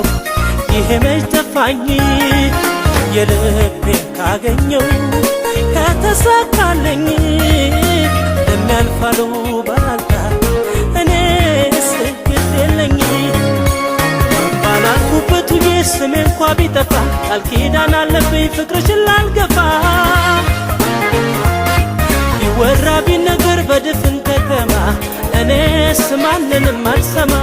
ነው ይሄ መች ጠፋኝ የልቤን ካገኘው ከተሳካለኝ የሚያልፋሉ ባልታ እኔስ ግድ የለኝ ባላልኩበት ሁኜ ስሜ እንኳ ቢጠፋ ቃል ኪዳን አለብኝ ፍቅርሽን ላልገፋ ይወራ ቢነገር በድፍን ከተማ እኔስ ማንንም አልሰማ